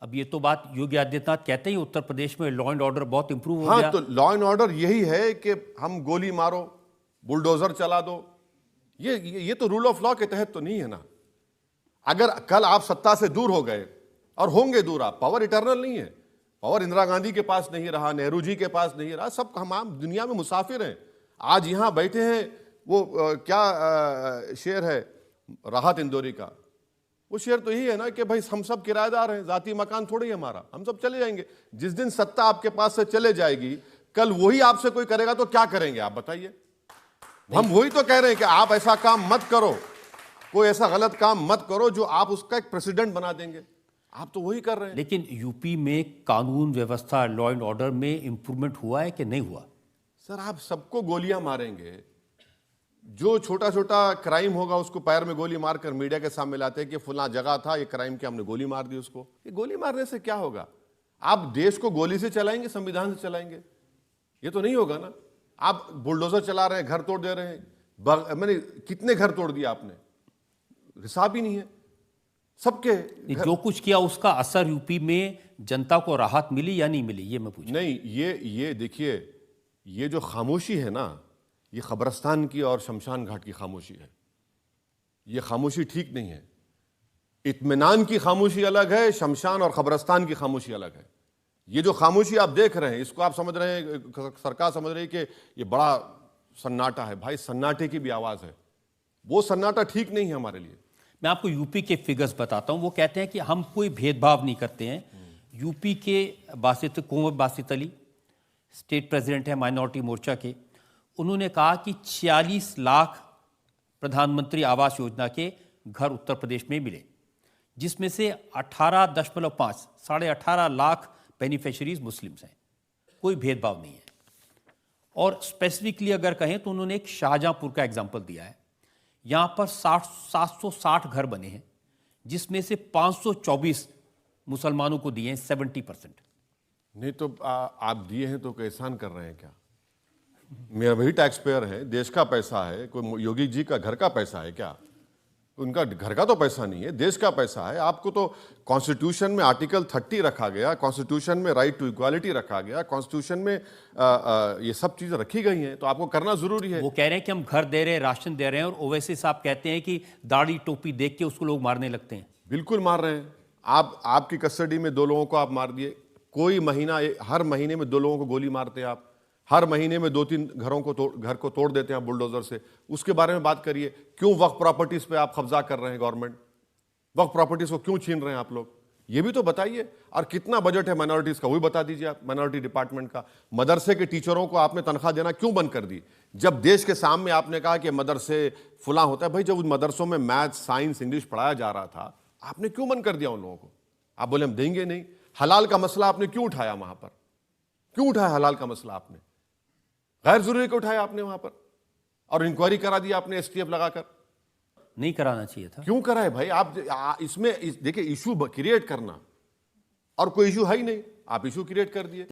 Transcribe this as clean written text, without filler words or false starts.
अब ये तो बात योगी आदित्यनाथ कहते ही उत्तर प्रदेश में लॉ एंड ऑर्डर बहुत इंप्रूव हो हाँ, गया। तो लॉ एंड ऑर्डर यही है कि हम गोली मारो, बुलडोजर चला दो, ये तो रूल ऑफ लॉ के तहत तो नहीं है ना। अगर कल आप सत्ता से दूर हो गए, और होंगे दूर, आप, पावर इटर्नल नहीं है। पावर इंदिरा गांधी के पास नहीं रहा, नेहरू जी के पास नहीं रहा, सब हम आम दुनिया में मुसाफिर हैं। आज यहां बैठे हैं, वो क्या शेर है राहत इंदौरी का, वो शेर तो यही है ना कि भाई हम सब किराएदार हैं, जाती मकान थोड़ी है हमारा, हम सब चले जाएंगे। जिस दिन सत्ता आपके पास से चले जाएगी, कल वही आपसे कोई करेगा तो क्या करेंगे आप बताइए। हम वही तो कह रहे हैं कि आप ऐसा काम मत करो, कोई ऐसा गलत काम मत करो जो आप उसका एक प्रेसिडेंट बना देंगे। आप तो वही कर रहे हैं। लेकिन यूपी में कानून व्यवस्था, लॉ एंड ऑर्डर में इंप्रूवमेंट हुआ है कि नहीं हुआ? सर, आप सबको गोलियां मारेंगे, जो छोटा छोटा क्राइम होगा उसको पैर में गोली मारकर मीडिया के सामने लाते हैं कि फलां जगह था ये क्राइम के, हमने गोली मार दी उसको। ये गोली मारने से क्या होगा? आप देश को गोली से चलाएंगे, संविधान से चलाएंगे? ये तो नहीं होगा ना। आप बुलडोजर चला रहे हैं, घर तोड़ दे रहे हैं। मैंने कितने घर तोड़ दिए आपने, हिसाब ही नहीं है सबके। जो कुछ किया उसका असर यूपी में जनता को राहत मिली या नहीं मिली, ये मैं पूछ। नहीं, ये देखिए, ये जो खामोशी है ना, ये खबरस्तान की और शमशान घाट की खामोशी है। ये खामोशी ठीक नहीं है। इत्मीनान की खामोशी अलग है, शमशान और खबरस्तान की खामोशी अलग है। ये जो खामोशी आप देख रहे हैं, इसको आप समझ रहे हैं, सरकार समझ रही है कि ये बड़ा सन्नाटा है। भाई, सन्नाटे की भी आवाज है, वो सन्नाटा ठीक नहीं है हमारे लिए। मैं आपको यूपी के फिगर्स बताता हूं। वो कहते हैं कि हम कोई भेदभाव नहीं करते हैं। यूपी के कुंवर बासित अली स्टेट प्रेसिडेंट है माइनॉरिटी मोर्चा के, उन्होंने कहा कि 46 लाख प्रधानमंत्री आवास योजना के घर उत्तर प्रदेश में मिले, जिसमें से 18.5 साढ़े 18 लाख बेनिफिशरीज मुस्लिम्स हैं। कोई भेदभाव नहीं है। और स्पेसिफिकली अगर कहें तो उन्होंने एक शाहजहांपुर का एग्जाम्पल दिया है। यहाँ पर 760 घर बने हैं, जिसमें से 524 मुसलमानों को दिए हैं, 70%। नहीं तो आप दिए हैं तो एहसान कर रहे हैं क्या? मेरा वही टैक्स पेयर है, देश का पैसा है। कोई योगी जी का घर का पैसा है क्या? उनका घर का तो पैसा नहीं है, देश का पैसा है। आपको तो कॉन्स्टिट्यूशन में आर्टिकल 30 रखा गया, कॉन्स्टिट्यूशन में राइट टू इक्वालिटी रखा गया, कॉन्स्टिट्यूशन में ये सब चीजें रखी गई हैं, तो आपको करना जरूरी है। वो कह रहे हैं कि हम घर दे रहे हैं, राशन दे रहे हैं, और ओवैसी साहब कहते हैं कि दाढ़ी टोपी देख के उसको लोग मारने लगते हैं। बिल्कुल मार रहे हैं। आपकी कस्टडी में 2 लोगों को आप मार दिए। कोई महीना, हर महीने में 2 लोगों को गोली मारते हैं आप। हर महीने में 2-3 घर को तोड़ देते हैं बुलडोजर से। उसके बारे में बात करिए। क्यों वक्फ प्रॉपर्टीज पे आप कब्जा कर रहे हैं? गवर्नमेंट वक्फ प्रॉपर्टीज को क्यों छीन रहे हैं आप लोग? ये भी तो बताइए। और कितना बजट है माइनॉरिटीज का, वो भी बता दीजिए आप, माइनॉरिटी डिपार्टमेंट का। मदरसे के टीचरों को आपने तनख्वाह देना क्यों बंद कर दी, जब देश के सामने आपने कहा कि मदरसे फुला होता है? भाई, जब उन मदरसों में मैथ, साइंस, इंग्लिश पढ़ाया जा रहा था, आपने क्यों बंद कर दिया उन लोगों को? आप बोले हम देंगे नहीं। हलाल का मसला आपने क्यों उठाया वहां पर? क्यों उठाया हलाल का मसला आपने? गैर जरूरी को उठाया आपने वहां पर, और इंक्वायरी करा दी आपने एसटीएफ लगाकर। नहीं कराना चाहिए था। क्यों कराए भाई? आप इसमें देखिए, इशू क्रिएट करना, और कोई इशू है ही नहीं, आप इशू क्रिएट कर दिए।